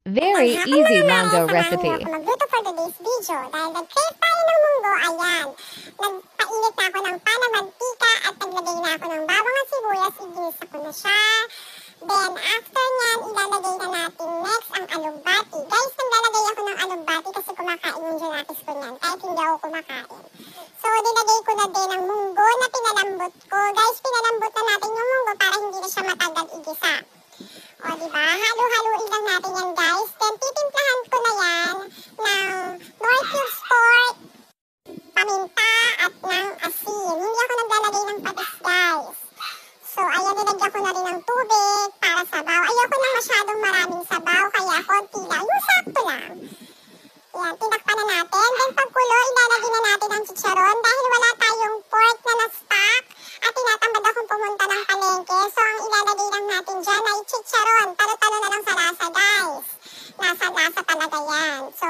Very easy mango Samahan niyo recipe. ako magluto for today's video. Dahil nag-crave tayo ng munggo, ayan. Nagpainit na ako ng pan ng mantika at naglagay na ako ng bawang at sibuyas. Iginisa ko na siya. Then, after nyan, ilalagay na natin next ang alugbati. Guys, naglalagay ako ng alugbati kasi kumakain yung Junakis ko nyan. Kahit hindi ako kumakain. So, nilagay ko na din ang munggo na pinalambot ko. Guys, pinalambot na natin yung munggo para hindi na siya matagal igisa. O, diba? Halo-haluin lang natin yan, guys. Then, titimplahan ko na yan ng Knorr cubes pork, paminta, at ng asin. Hindi ako naglalagay ng patis, guys. So, ayan, nilagyan ko na rin ng tubig para sabaw. Ayoko na masyadong maraming sabaw, kaya konti lang. Yung sakto lang. Ayan, tinakpan na natin. Then, pagkulo, ilalagay na natin ang chicharon dahil wala tayong pork na na-stock at tinatamad akong pumunta ng palengke. So, ang ilalagay lang natin dyan ay chicharon. Talo-talo na lang sa lasa, guys. Nasa lasa talaga yan. So,